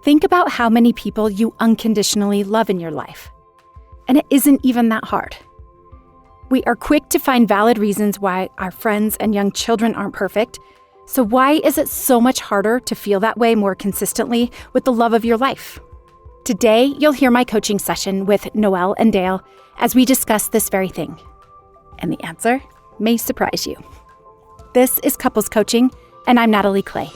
Think about how many people you unconditionally love in your life. And it isn't even that hard. We are quick to find valid reasons why our friends and young children aren't perfect. So why is it so much harder to feel that way more consistently with the love of your life? Today, you'll hear my coaching session with Noelle and Dale as we discuss this very thing. And the answer may surprise you. This is Couples Coaching, and I'm Natalie Clay.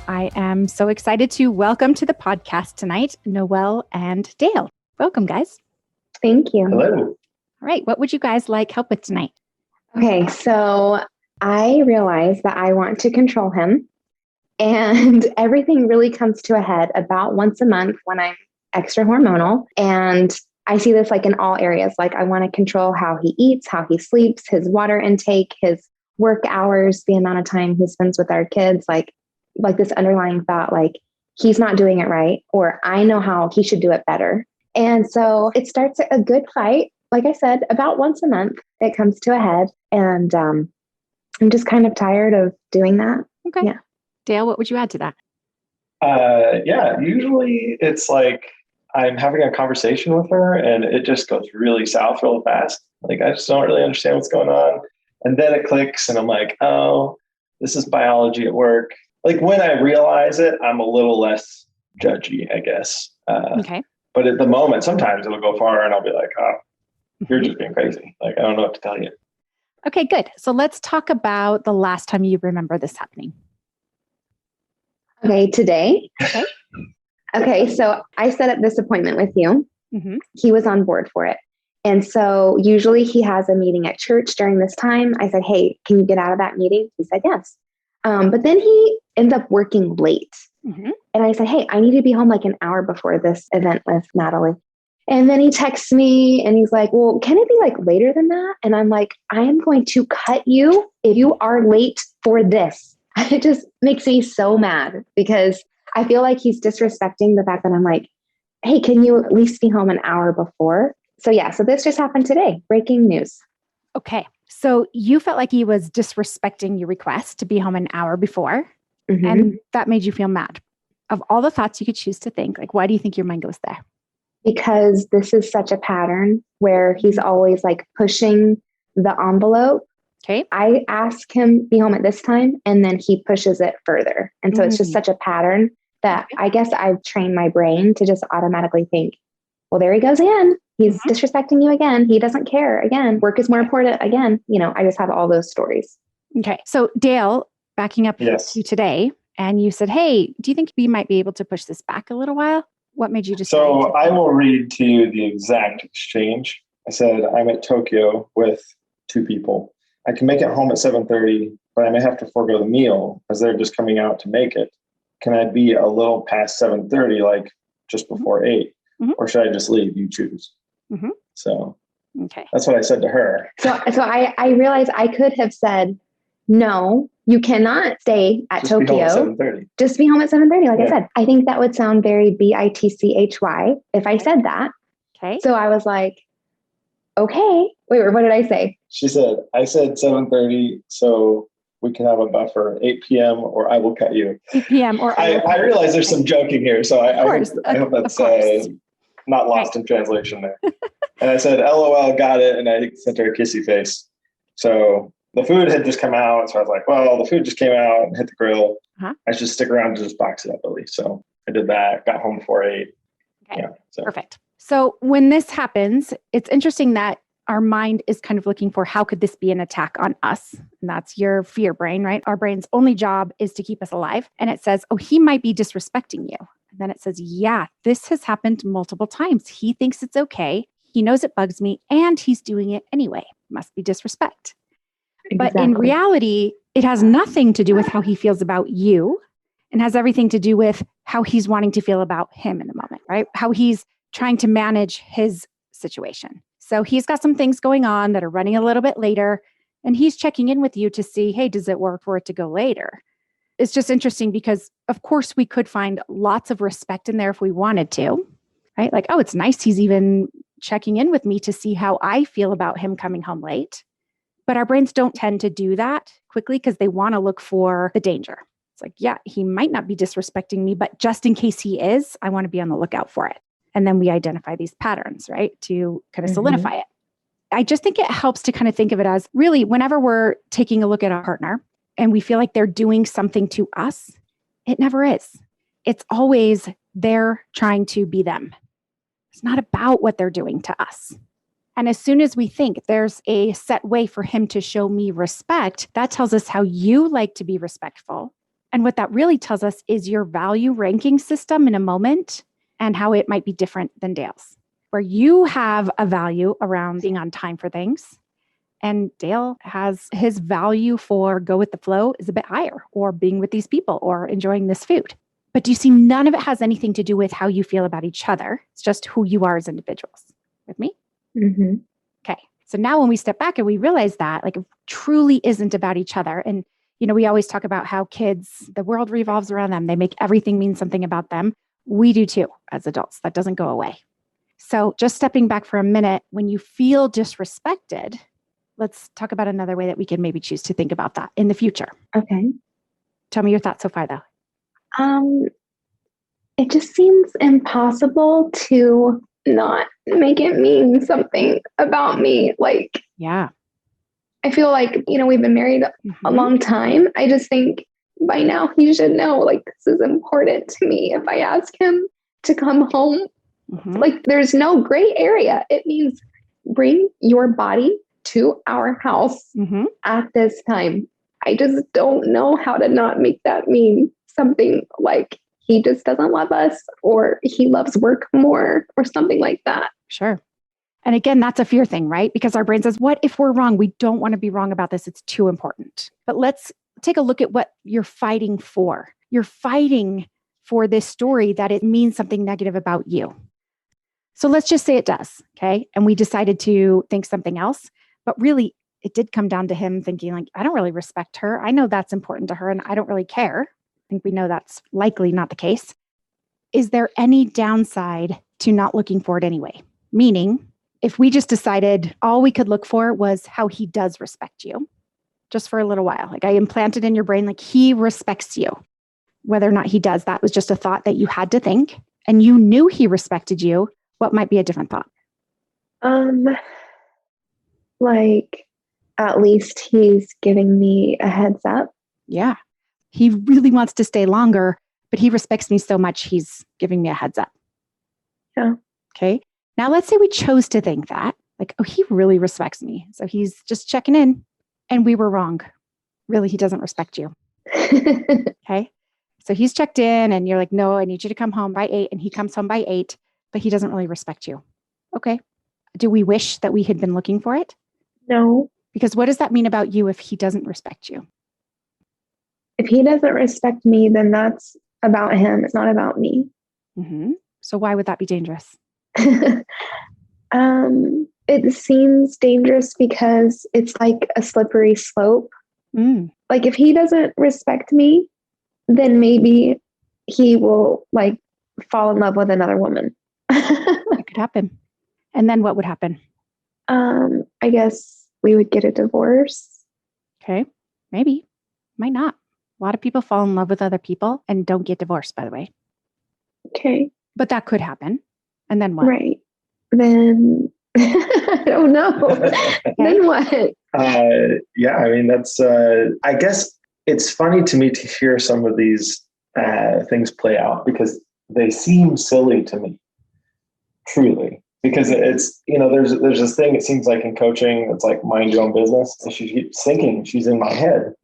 I am so excited to welcome to the podcast tonight, Noelle and Dale. Welcome, guys. Thank you. Hello. All right, what would you guys like help with tonight? Okay, so I realize that I want to control him, and everything really comes to a head about once a month when I'm extra hormonal. And I see this like in all areas. Like I want to control how he eats, how he sleeps, his water intake, his work hours, the amount of time he spends with our kids, like this underlying thought, like he's not doing it right, or I know how he should do it better. And so it starts a good fight. Like I said, about once a month, it comes to a head. And I'm just kind of tired of doing that. Okay. Yeah. Dale, what would you add to that? Usually it's like I'm having a conversation with her and it just goes really south real fast. Like I just don't really understand what's going on. And then it clicks and I'm like, oh, this is biology at work. Like when I realize it, I'm a little less judgy, I guess. Okay. But at the moment, sometimes it'll go far and I'll be like, oh, you're just being crazy. Like, I don't know what to tell you. Okay, good. So let's talk about the last time you remember this happening. Okay, today. Okay. Okay, so I set up this appointment with you. Mm-hmm. He was on board for it. And so usually he has a meeting at church during this time. I said, hey, can you get out of that meeting? He said, yes. But then he ends up working late. Mm-hmm. And I said, hey, I need to be home like an hour before this event with Natalie. And then he texts me and he's like, well, can it be like later than that? And I'm like, I am going to cut you if you are late for this. It just makes me so mad because I feel like he's disrespecting the fact that I'm like, hey, can you at least be home an hour before? So yeah, so this just happened today. Breaking news. Okay. So you felt like he was disrespecting your request to be home an hour before, Mm-hmm. and that made you feel mad. Of all the thoughts you could choose to think, like, why do you think your mind goes there? Because this is such a pattern where he's always like pushing the envelope. Okay. I ask him be home at this time and then he pushes it further. And so it's just such a pattern that I guess I've trained my brain to just automatically think, well, there he goes again. He's disrespecting you again. He doesn't care again. Work is more important again. You know, I just have all those stories. Okay. So Dale, backing up Yes. to today, and you said, hey, do you think we might be able to push this back a little while? What made you decide? So I will read to you the exact exchange. I said, I'm at Tokyo with two people. I can make it home at 7:30, but I may have to forego the meal as they're just coming out to make it. Can I be a little past 7:30, like just before 8? Mm-hmm. Or should I just leave? You choose. Mm-hmm. So Okay. that's what I said to her. So I realized I could have said, no, you cannot stay at Just be home Tokyo. at 7:30. Just be home at 7:30, like I Yeah. said. I think that would sound very bitchy if I said that. Okay. So I was like, okay. Wait, what did I say? I said 7:30, so we can have a buffer, 8 p.m. or I will cut you. 8 p.m. or I realize there's some joking here, so I hope that's not lost in translation there. And I said, LOL, got it, and I sent her a kissy face. So the food had just come out, so I was like, well, the food just came out and hit the grill. I should stick around to just box it up at least. So I did that, got home before 8. Okay. Yeah, so. Perfect. So when this happens, it's interesting that our mind is kind of looking for how could this be an attack on us? And that's your fear brain, right? Our brain's only job is to keep us alive. And it says, oh, he might be disrespecting you. And then it says, yeah, this has happened multiple times. He thinks it's okay. He knows it bugs me and he's doing it anyway. Must be disrespect. Exactly. But in reality, it has nothing to do with how he feels about you and has everything to do with how he's wanting to feel about him in the moment, right? How he's trying to manage his situation. So he's got some things going on that are running a little bit later, and he's checking in with you to see, hey, does it work for it to go later? It's just interesting because, of course, we could find lots of respect in there if we wanted to, right? Like, oh, it's nice he's even checking in with me to see how I feel about him coming home late. But our brains don't tend to do that quickly because they want to look for the danger. It's like, yeah, he might not be disrespecting me, but just in case he is, I want to be on the lookout for it. And then we identify these patterns, right? To kind of solidify it. I just think it helps to kind of think of it as really whenever we're taking a look at our partner and we feel like they're doing something to us, it never is. It's always they're trying to be them. It's not about what they're doing to us. And as soon as we think there's a set way for him to show me respect, that tells us how you like to be respectful. And what that really tells us is your value ranking system in a moment and how it might be different than Dale's, where you have a value around being on time for things. And Dale has his value for go with the flow is a bit higher, or being with these people or enjoying this food. But do you see, none of it has anything to do with how you feel about each other. It's just who you are as individuals. With me? Mm-hmm. Okay. So now when we step back and we realize that, like, it truly isn't about each other. And, we always talk about how kids, the world revolves around them. They make everything mean something about them. We do too as adults. That doesn't go away. So just stepping back for a minute, when you feel disrespected, let's talk about another way that we can maybe choose to think about that in the future. Okay. Tell me your thoughts so far, though. It just seems impossible to not make it mean something about me. Like, yeah, I feel like, we've been married a long time. I just think by now he should know, like, this is important to me. If I ask him to come home, like, there's no gray area. It means bring your body to our house at this time. I just don't know how to not make that mean something like he just doesn't love us, or he loves work more, or something like that. Sure. And again, that's a fear thing, right? Because our brain says, what if we're wrong? We don't want to be wrong about this. It's too important. But let's take a look at what you're fighting for. You're fighting for this story that it means something negative about you. So let's just say it does, okay? And we decided to think something else, but really it did come down to him thinking like, I don't really respect her. I know that's important to her and I don't really care. I think we know that's likely not the case. Is there any downside to not looking for it anyway? Meaning, if we just decided all we could look for was how he does respect you, just for a little while, like I implanted in your brain, like he respects you, whether or not he does, that was just a thought that you had to think, and you knew he respected you, what might be a different thought? Like, at least he's giving me a heads up. Yeah. He really wants to stay longer, but he respects me so much, he's giving me a heads up. Yeah. Okay. Now let's say we chose to think that, like, oh, he really respects me. So he's just checking in, and we were wrong. Really, he doesn't respect you. Okay. So he's checked in and you're like, no, I need you to come home by 8. And he comes home by 8, but he doesn't really respect you. Okay. Do we wish that we had been looking for it? No. Because what does that mean about you if he doesn't respect you? If he doesn't respect me, then that's about him. It's not about me. So why would that be dangerous? It seems dangerous because it's like a slippery slope. Like, if he doesn't respect me, then maybe he will like fall in love with another woman. That could happen. And then what would happen? I guess we would get a divorce. Okay. Maybe. Might not. A lot of people fall in love with other people and don't get divorced, by the way. Okay. But that could happen. And then what? Right. Then I don't know. Then what? Yeah, I mean, that's, I guess it's funny to me to hear some of these things play out because they seem silly to me, truly. Because it's, there's this thing, it seems like in coaching, it's like mind your own business. And she keeps thinking she's in my head,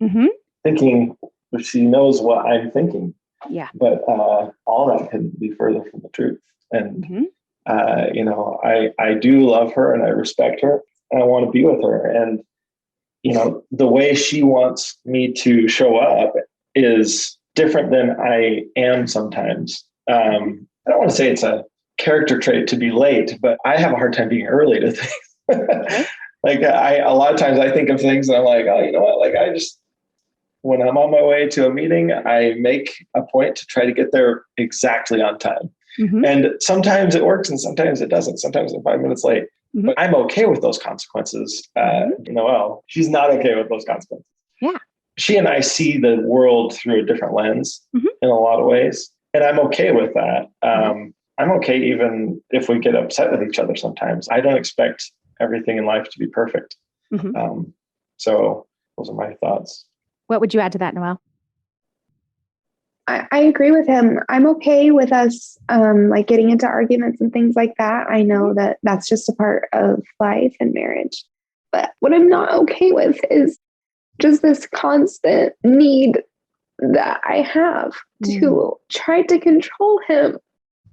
thinking she knows what I'm thinking. Yeah. But all that couldn't be further from the truth. And, I do love her and I respect her and I want to be with her. And, the way she wants me to show up is different than I am sometimes. I don't want to say it's a character trait to be late, but I have a hard time being early to things. Like a lot of times I think of things and I'm like, oh, you know what? Like when I'm on my way to a meeting, I make a point to try to get there exactly on time. And sometimes it works and sometimes it doesn't. Sometimes I'm 5 minutes late, but I'm okay with those consequences. Well, she's not okay with those consequences. Yeah. she and I see the world through a different lens in a lot of ways. And I'm okay with that. I'm okay even if we get upset with each other sometimes. I don't expect everything in life to be perfect. So those are my thoughts. What would you add to that, Noelle? I agree with him. I'm okay with us like getting into arguments and things like that. I know that that's just a part of life and marriage. But what I'm not okay with is just this constant need that I have to try to control him.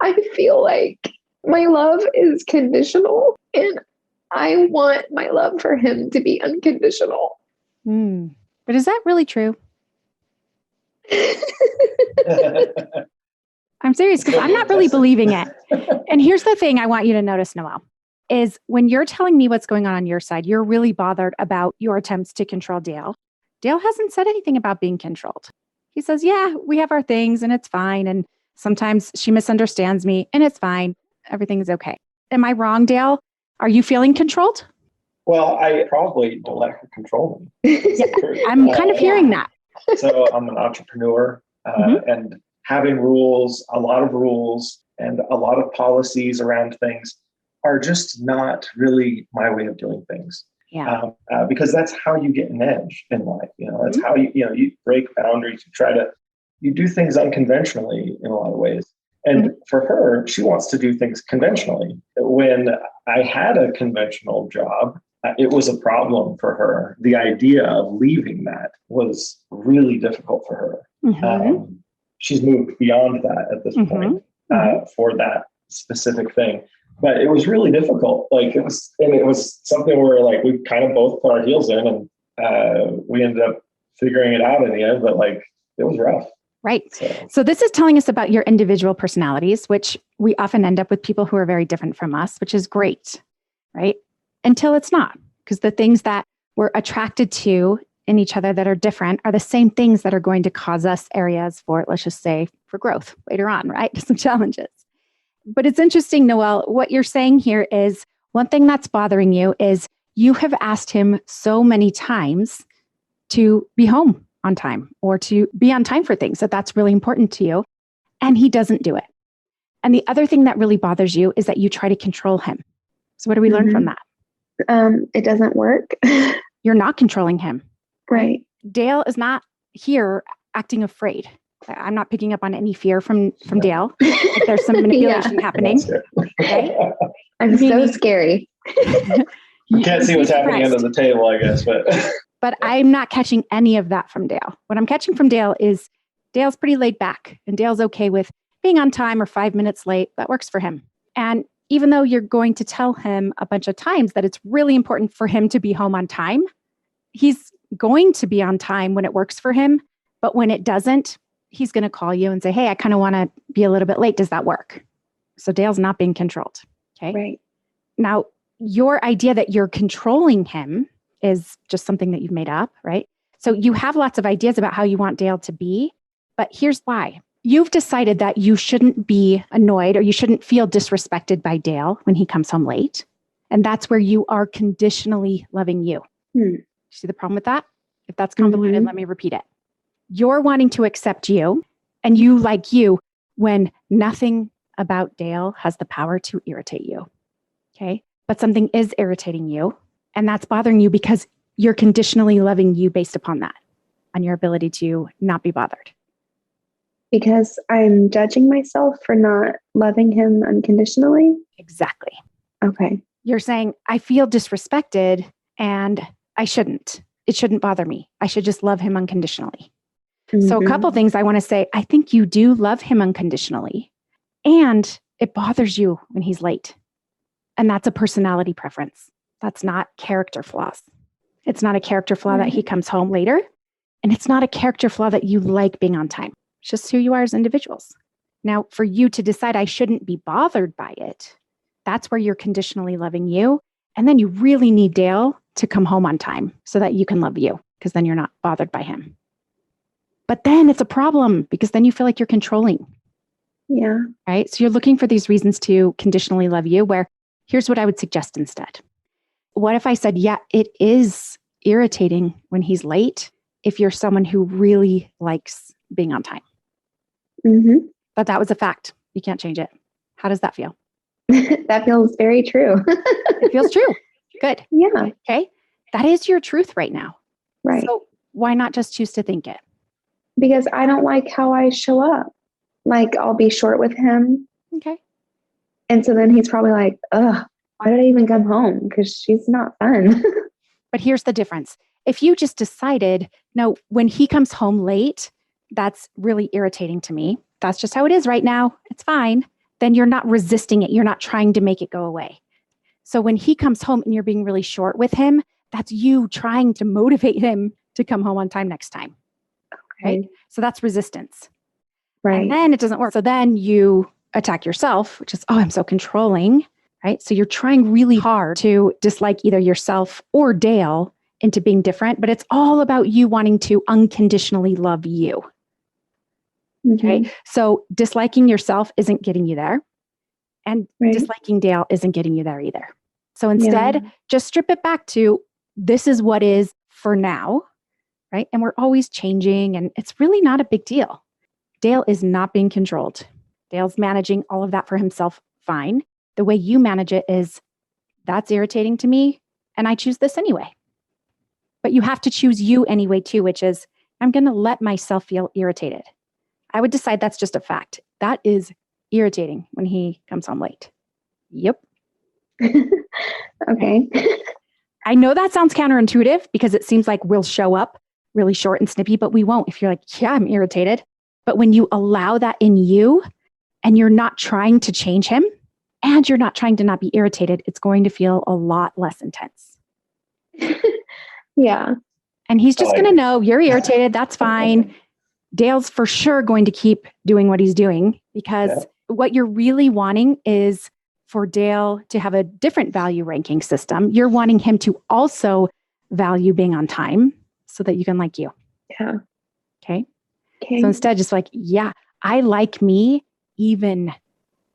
I feel like my love is conditional and I want my love for him to be unconditional. But is that really true? I'm serious because I'm not really believing it. And here's the thing I want you to notice, Noelle, is when you're telling me what's going on your side, you're really bothered about your attempts to control Dale. Dale hasn't said anything about being controlled. He says, yeah, we have our things and it's fine. And sometimes she misunderstands me and it's fine. Everything's okay. Am I wrong, Dale? Are you feeling controlled? Well, I probably don't let her control me. I'm kind of hearing that. So I'm an entrepreneur and having rules, a lot of rules and a lot of policies around things are just not really my way of doing things. Because that's how you get an edge in life. That's how you break boundaries. You do things unconventionally in a lot of ways. And for her, she wants to do things conventionally. When I had a conventional job, it was a problem for her. The idea of leaving that was really difficult for her. She's moved beyond that at this point for that specific thing. But it was really difficult. It was something where we kind of both put our heels in and we ended up figuring it out in the end, but it was rough. Right. So this is telling us about your individual personalities, which we often end up with people who are very different from us, which is great, right? Until it's not, because the things that we're attracted to in each other that are different are the same things that are going to cause us areas for, let's just say, for growth later on, right? Some challenges. But it's interesting, Noelle, what you're saying here is one thing that's bothering you is you have asked him so many times to be home on time or to be on time for things, that's really important to you. And he doesn't do it. And the other thing that really bothers you is that you try to control him. So what do we learn from that? It doesn't work. You're not controlling him. Right. Dale is not here acting afraid. I'm not picking up on any fear from Dale. There's some manipulation happening. Okay? I'm so scary. You can't see what's happening under the table, I guess. But I'm not catching any of that from Dale. What I'm catching from Dale is Dale's pretty laid back and Dale's okay with being on time or 5 minutes late. That works for him. And even though you're going to tell him a bunch of times that it's really important for him to be home on time, he's going to be on time when it works for him. But when it doesn't, he's going to call you and say, hey, I kind of want to be a little bit late. Does that work? So Dale's not being controlled. Okay. Right. Now, your idea that you're controlling him is just something that you've made up, right? So you have lots of ideas about how you want Dale to be, but here's why. You've decided that you shouldn't be annoyed or you shouldn't feel disrespected by Dale when he comes home late. And that's where you are conditionally loving you. You see the problem with that? If that's convoluted, let me repeat it. You're wanting to accept you and you like you when nothing about Dale has the power to irritate you. Okay. But something is irritating you and that's bothering you because you're conditionally loving you based upon that, on your ability to not be bothered. Because I'm judging myself for not loving him unconditionally? Exactly. Okay. You're saying, I feel disrespected and I shouldn't. It shouldn't bother me. I should just love him unconditionally. So a couple things I want to say. I think you do love him unconditionally and it bothers you when he's late. And that's a personality preference. That's not character flaws. It's not a character flaw that he comes home later. And it's not a character flaw that you like being on time. It's just who you are as individuals. Now, for you to decide I shouldn't be bothered by it, that's where you're conditionally loving you. And then you really need Dale to come home on time so that you can love you, because then you're not bothered by him. But then it's a problem because then you feel like you're controlling. Yeah. Right? So you're looking for these reasons to conditionally love you, where here's what I would suggest instead. What if I said, yeah, it is irritating when he's late. if you're someone who really likes being on time. Mm-hmm. But that was a fact. You can't change it. How does that feel? That feels very true. It feels true. Good. Yeah. Okay. That is your truth right now. Right. So why not just choose to think it? Because I don't like how I show up. Like, I'll be short with him. Okay. And so then he's probably like, ugh, why did I even come home? Because she's not fun. But here's the difference. If you just decided, no, when he comes home late, that's really irritating to me. That's just how it is right now. It's fine. Then you're not resisting it. You're not trying to make it go away. So when he comes home and you're being really short with him, that's you trying to motivate him to come home on time next time. Okay. Right? So that's resistance. Right. And then it doesn't work. So then you attack yourself, which is, oh, I'm so controlling. Right? So you're trying really hard to dislike either yourself or Dale into being different, but it's all about you wanting to unconditionally love you. Okay. Mm-hmm. So disliking yourself isn't getting you there. And Right. disliking Dale isn't getting you there either. So instead, just strip it back to this is what is for now. Right. And we're always changing, and it's really not a big deal. Dale is not being controlled. Dale's managing all of that for himself fine. The way you manage it is that's irritating to me, and I choose this anyway. But you have to choose you anyway too, which is I'm going to let myself feel irritated. I would decide that's just a fact. That is irritating when he comes home late. Yep. Okay. I know that sounds counterintuitive because it seems like we'll show up really short and snippy, but we won't if you're like, yeah, I'm irritated. But when you allow that in you and you're not trying to change him and you're not trying to not be irritated, it's going to feel a lot less intense. Yeah. And he's just going to know you're irritated. That's fine. Dale's for sure going to keep doing what he's doing because what you're really wanting is for Dale to have a different value ranking system. You're wanting him to also value being on time so that you can like you. Yeah. Okay. So instead, just like, yeah, I like me even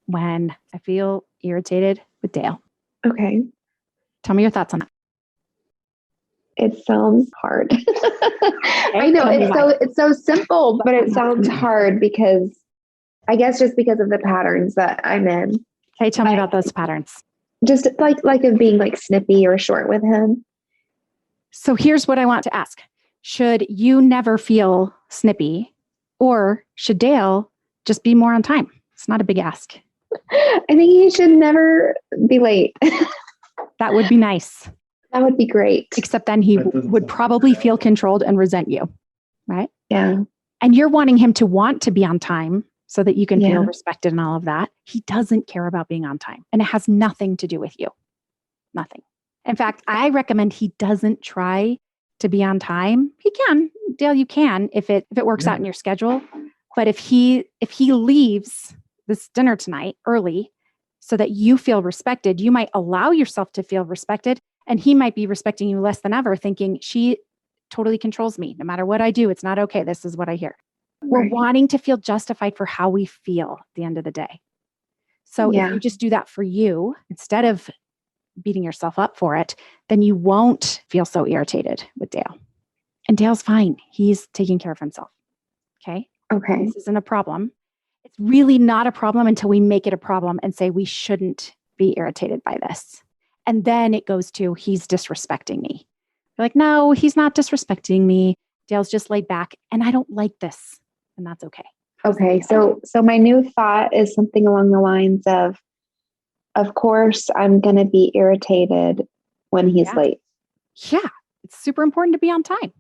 when I feel irritated with Dale. Okay. Tell me your thoughts on that. It sounds hard. I know it's so simple, but it sounds hard because I guess just because of the patterns that I'm in. Okay, tell me about those patterns. Just like of being like snippy or short with him. So here's what I want to ask. Should you never feel snippy, or should Dale just be more on time? It's not a big ask. I think he should never be late. That would be nice. That would be great. Except then he would probably feel controlled and resent you, right? Yeah. And you're wanting him to want to be on time so that you can feel respected and all of that. He doesn't care about being on time. And it has nothing to do with you. Nothing. In fact, I recommend he doesn't try to be on time. He can. Dale, you can if it works out in your schedule. But if he leaves this dinner tonight early so that you feel respected, you might allow yourself to feel respected. And he might be respecting you less than ever, thinking she totally controls me. No matter what I do, it's not okay. This is what I hear. We're wanting to feel justified for how we feel at the end of the day. So if you just do that for you, instead of beating yourself up for it, then you won't feel so irritated with Dale. And Dale's fine. He's taking care of himself. Okay? Okay. This isn't a problem. It's really not a problem until we make it a problem and say we shouldn't be irritated by this. And then it goes to, he's disrespecting me. You're like, no, he's not disrespecting me. Dale's just laid back and I don't like this. And that's okay. Okay. So my new thought is something along the lines of course, I'm going to be irritated when he's late. Yeah. It's super important to be on time.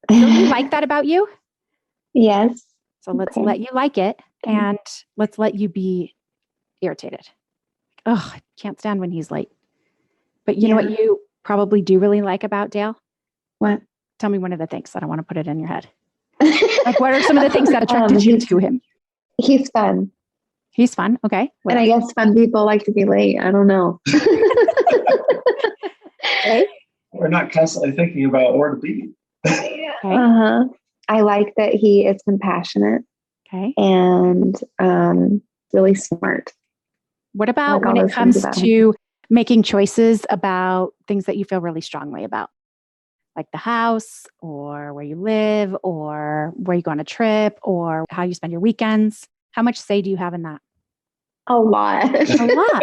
Don't you like that about you? Yes. So let's let you like it and let's let you be irritated. Oh, I can't stand when he's late. But you know what you probably do really like about Dale? What? Tell me one of the things. I don't want to put it in your head. Like, what are some of the things that attracted you to him? He's fun. He's fun. Okay. And I guess fun people like to be late. I don't know. Okay. We're not constantly thinking about where to be. Okay. I like that he is compassionate. Okay. And really smart. What about when it comes to making choices about things that you feel really strongly about? like the house or where you live or where you go on a trip or how you spend your weekends? How much say do you have in that? A lot. A lot.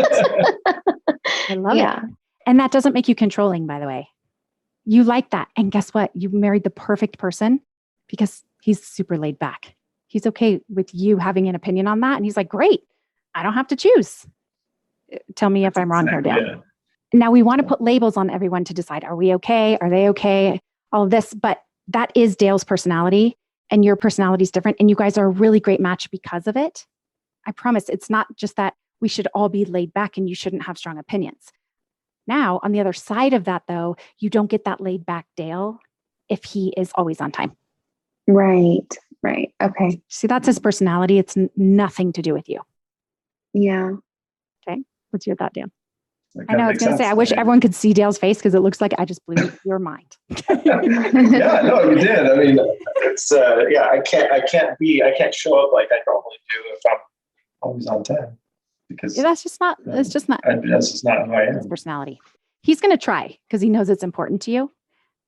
I love it. And that doesn't make you controlling, by the way. You like that. And guess what? You married the perfect person because he's super laid back. He's okay with you having an opinion on that. And he's like, great, I don't have to choose. Tell me if I'm wrong here, Dan. Yeah. Now we want to put labels on everyone to decide, are we okay? Are they okay? All of this. But that is Dale's personality and your personality is different. And you guys are a really great match because of it. I promise it's not just that we should all be laid back and you shouldn't have strong opinions. Now, on the other side of that, though, you don't get that laid back Dale if he is always on time. Right. Okay. See, that's his personality. It's nothing to do with you. Yeah. Okay. What's your thought, Dan? I know I was going to say, I wish everyone could see Dale's face because it looks like I just blew your mind. Yeah, no, you did. I mean, it's, I can't show up like I normally do if I'm always on time. Because that's just not, that's just not who I am. His personality. He's going to try because he knows it's important to you.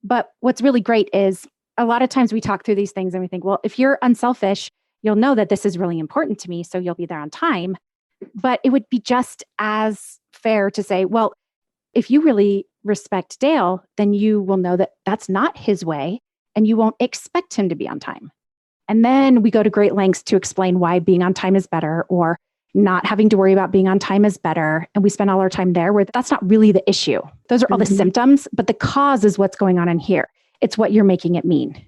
But what's really great is a lot of times we talk through these things and we think, well, if you're unselfish, you'll know that this is really important to me. So you'll be there on time. But it would be just as fair to say, well, if you really respect Dale, then you will know that that's not his way and you won't expect him to be on time. And then we go to great lengths to explain why being on time is better or not having to worry about being on time is better. And we spend all our time there where that's not really the issue. Those are all the symptoms, but the cause is what's going on in here. It's what you're making it mean.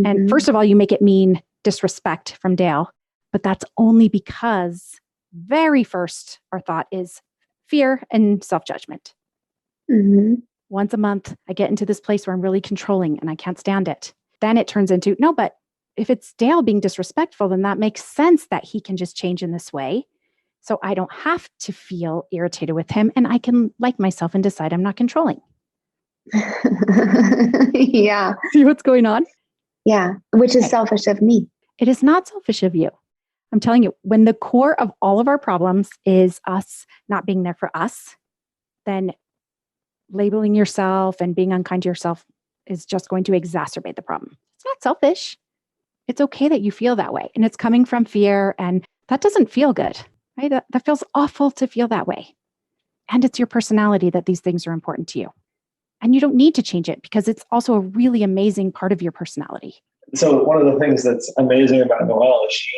And first of all, you make it mean disrespect from Dale, but that's only because very first our thought is fear and self-judgment. Once a month, I get into this place where I'm really controlling and I can't stand it. Then it turns into, no, but if it's Dale being disrespectful, then that makes sense that he can just change in this way. So I don't have to feel irritated with him and I can like myself and decide I'm not controlling. Yeah. See what's going on? Yeah. Which is selfish of me. It is not selfish of you. I'm telling you, when the core of all of our problems is us not being there for us, then labeling yourself and being unkind to yourself is just going to exacerbate the problem. It's not selfish. It's okay that you feel that way. And it's coming from fear. And that doesn't feel good, right? That feels awful to feel that way. And it's your personality that these things are important to you. And you don't need to change it because it's also a really amazing part of your personality. So one of the things that's amazing about Noelle is she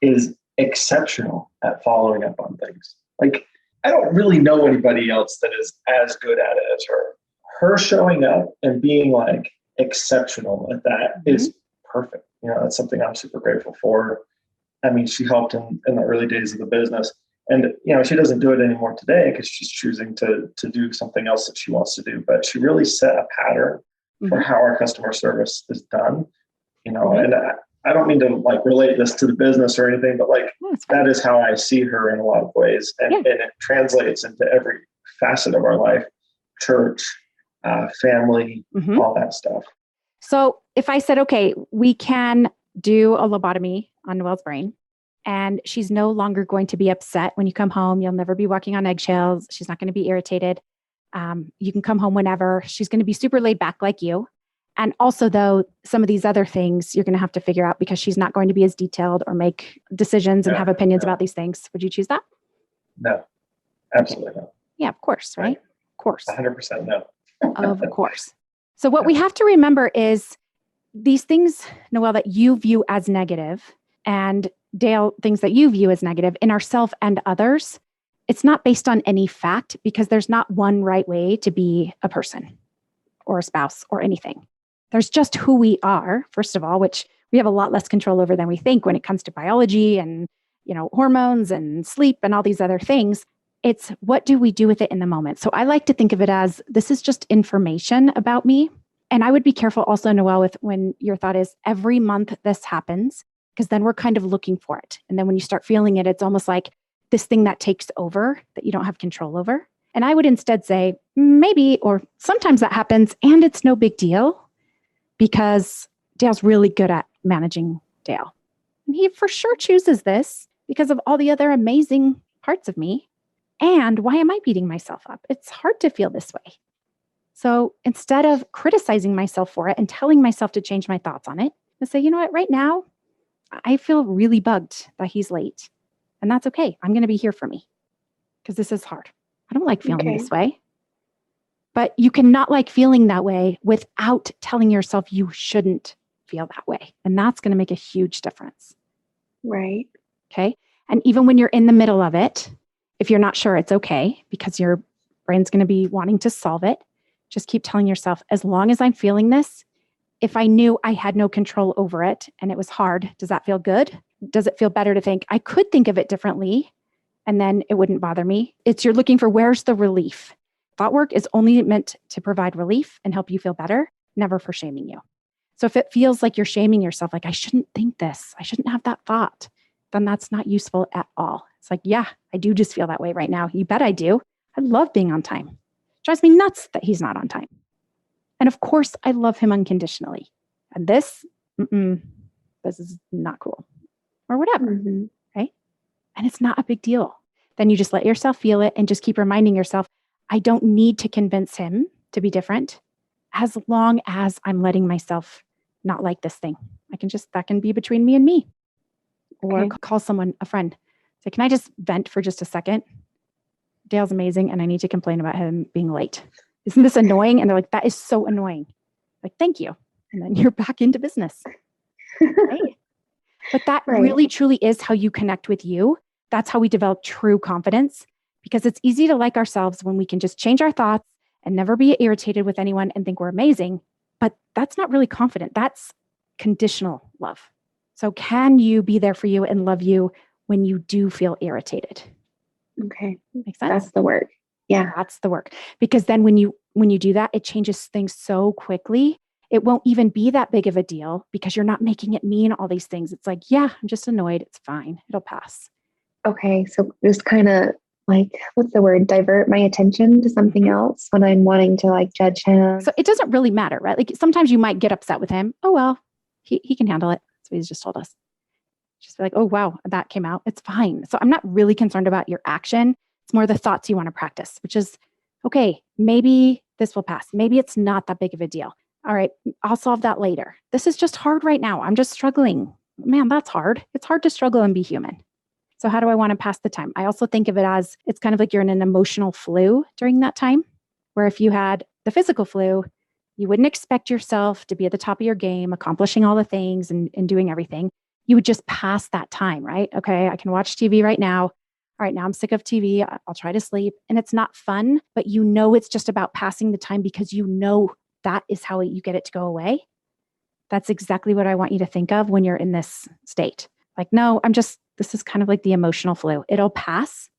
is exceptional at following up on things. Like, I don't really know anybody else that is as good at it as her. Her showing up and being like exceptional at that is perfect. You know, that's something I'm super grateful for. I mean, she helped in the early days of the business. And, you know, she doesn't do it anymore today because she's choosing to do something else that she wants to do. But she really set a pattern for how our customer service is done. You know, and I don't mean to like relate this to the business or anything, but like that is how I see her in a lot of ways. And it translates into every facet of our life, church, family, all that stuff. So if I said, okay, we can do a lobotomy on Noelle's brain and she's no longer going to be upset when you come home. You'll never be walking on eggshells. She's not going to be irritated. You can come home whenever. She's going to be super laid back like you. And also, though, some of these other things you're going to have to figure out because she's not going to be as detailed or make decisions and have opinions about these things. Would you choose that? No, absolutely not. Yeah, of course, right? Of course. 100% no. Of course. So what we have to remember is these things, Noelle, that you view as negative and Dale, things that you view as negative in ourselves and others, it's not based on any fact because there's not one right way to be a person or a spouse or anything. There's just who we are, first of all, which we have a lot less control over than we think when it comes to biology and, you know, hormones and sleep and all these other things. It's what do we do with it in the moment? So I like to think of it as this is just information about me. And I would be careful also, Noelle, with when your thought is every month this happens, because then we're kind of looking for it. And then when you start feeling it, it's almost like this thing that takes over that you don't have control over. And I would instead say maybe, or sometimes that happens and it's no big deal because Dale's really good at managing Dale. And he for sure chooses this because of all the other amazing parts of me. And why am I beating myself up? It's hard to feel this way. So instead of criticizing myself for it and telling myself to change my thoughts on it, I say, you know what, right now, I feel really bugged that he's late. And that's okay. I'm going to be here for me because this is hard. I don't like feeling this way. But you cannot like feeling that way without telling yourself you shouldn't feel that way. And that's going to make a huge difference. Right. Okay. And even when you're in the middle of it, if you're not sure, it's okay because your brain's going to be wanting to solve it. Just keep telling yourself, as long as I'm feeling this, if I knew I had no control over it and it was hard, does that feel good? Does it feel better to think I could think of it differently and then it wouldn't bother me? You're looking for where's the relief. Thought work is only meant to provide relief and help you feel better, never for shaming you. So if it feels like you're shaming yourself, like I shouldn't think this, I shouldn't have that thought, then that's not useful at all. It's like, yeah, I do just feel that way right now. You bet I do. I love being on time. It drives me nuts that he's not on time. And of course, I love him unconditionally. And this is not cool or whatever, right? And it's not a big deal. Then you just let yourself feel it and just keep reminding yourself, I don't need to convince him to be different as long as I'm letting myself not like this thing. That can be between me and me. Or call someone, a friend. Say, can I just vent for just a second? Dale's amazing and I need to complain about him being late. Isn't this annoying? And they're like, that is so annoying. Like, thank you. And then you're back into business. Right? But that really, truly is how you connect with you. That's how we develop true confidence, because it's easy to like ourselves when we can just change our thoughts and never be irritated with anyone and think we're amazing. But that's not really confident. That's conditional love. So can you be there for you and love you when you do feel irritated? Okay. Makes sense? That's the work. Yeah. That's the work. Because then when you do that, it changes things so quickly. It won't even be that big of a deal because you're not making it mean all these things. It's like, yeah, I'm just annoyed. It's fine. It'll pass. Okay. So just kind of like, what's the word? Divert my attention to something else when I'm wanting to like judge him. So it doesn't really matter, right? Like sometimes you might get upset with him. Oh, well, he can handle it. That's what he's just told us. Just be like, oh, wow, that came out. It's fine. So I'm not really concerned about your action. It's more the thoughts you want to practice, which is, okay, maybe this will pass. Maybe it's not that big of a deal. All right, I'll solve that later. This is just hard right now. I'm just struggling. Man, that's hard. It's hard to struggle and be human. So how do I want to pass the time? I also think of it as it's kind of like you're in an emotional flu during that time, where if you had the physical flu, you wouldn't expect yourself to be at the top of your game, accomplishing all the things and doing everything. You would just pass that time, right? Okay, I can watch TV right now. All right, now I'm sick of TV. I'll try to sleep. And it's not fun, but you know it's just about passing the time because you know that is how you get it to go away. That's exactly what I want you to think of when you're in this state. Like, no, this is kind of like the emotional flu. It'll pass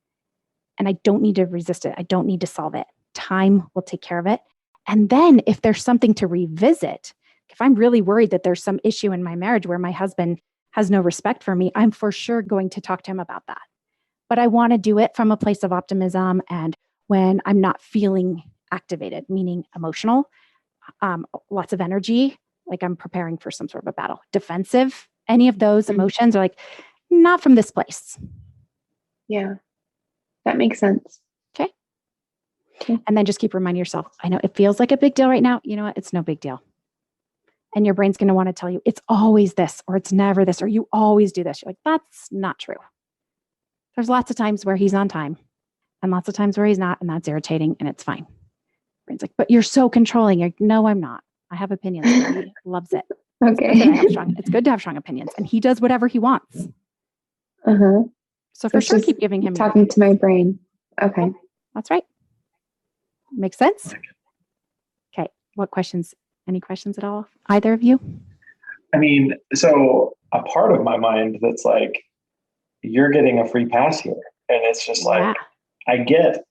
and I don't need to resist it. I don't need to solve it. Time will take care of it. And then if there's something to revisit, if I'm really worried that there's some issue in my marriage where my husband has no respect for me, I'm for sure going to talk to him about that. But I want to do it from a place of optimism and when I'm not feeling activated, meaning emotional, lots of energy, like I'm preparing for some sort of a battle. Defensive, any of those emotions are like, not from this place. Yeah, that makes sense. Okay. And then just keep reminding yourself, I know it feels like a big deal right now. You know what? It's no big deal. And your brain's going to want to tell you it's always this, or it's never this, or you always do this. You're like, that's not true. There's lots of times where he's on time and lots of times where he's not. And that's irritating and it's fine. Brain's like, but you're so controlling. You're like, no, I'm not. I have opinions. He loves it. Okay. It's good to have strong opinions. And he does whatever he wants. So for sure, keep giving him talking to my brain. Okay. That's right. Makes sense? Okay. What questions? Any questions at all? Either of you? I mean, so a part of my mind that's like, you're getting a free pass here. And it's just like, I get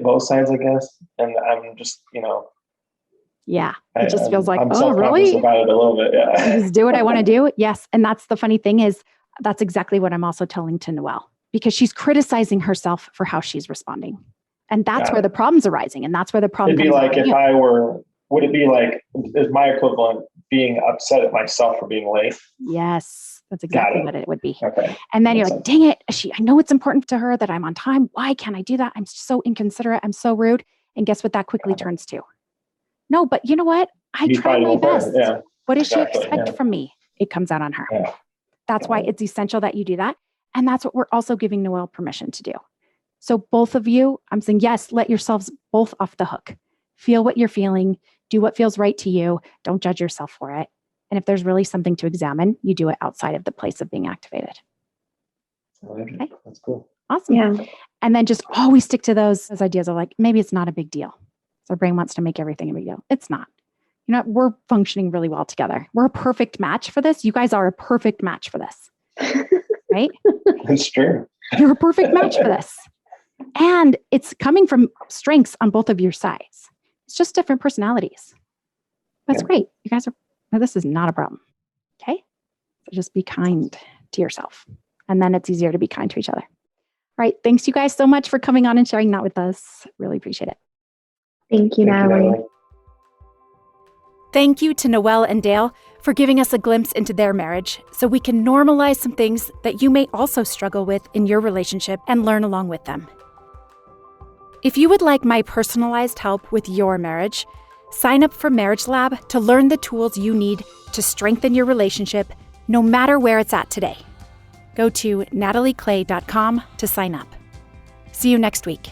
both sides, I guess. And I'm just, yeah. It just feels like, I'm oh, really? about it a little bit. Yeah. I just do what I want to do. Yes. And that's the funny thing is that's exactly what I'm also telling to Noelle, because she's criticizing herself for how she's responding. And that's where the problem's arising. And that's where the problem comes. It'd be like would it be like, is my equivalent being upset at myself for being late? Yes. That's exactly what it would be. Okay. And then you're like, dang it. I know it's important to her that I'm on time. Why can't I do that? I'm so inconsiderate. I'm so rude. And guess what that quickly turns to? No, but you know what? I try my best. Yeah. What does she expect from me? It comes out on her. Yeah. That's why it's essential that you do that. And that's what we're also giving Noelle permission to do. So both of you, I'm saying, yes, let yourselves both off the hook. Feel what you're feeling. Do what feels right to you. Don't judge yourself for it. And if there's really something to examine, you do it outside of the place of being activated. Okay. That's cool. Awesome. Yeah. And then just always stick to those ideas of like, maybe it's not a big deal. So our brain wants to make everything a big deal. It's not. You know, we're functioning really well together. We're a perfect match for this. You guys are a perfect match for this. Right? That's true. You're a perfect match for this. And it's coming from strengths on both of your sides. It's just different personalities. That's great. You guys are, this is not a problem. Okay? So just be kind to yourself. And then it's easier to be kind to each other. All right. Thanks you guys so much for coming on and sharing that with us. Really appreciate it. Thank you, Natalie. Thank you to Noelle and Dale for giving us a glimpse into their marriage so we can normalize some things that you may also struggle with in your relationship and learn along with them. If you would like my personalized help with your marriage, sign up for Marriage Lab to learn the tools you need to strengthen your relationship no matter where it's at today. Go to natalieclay.com to sign up. See you next week.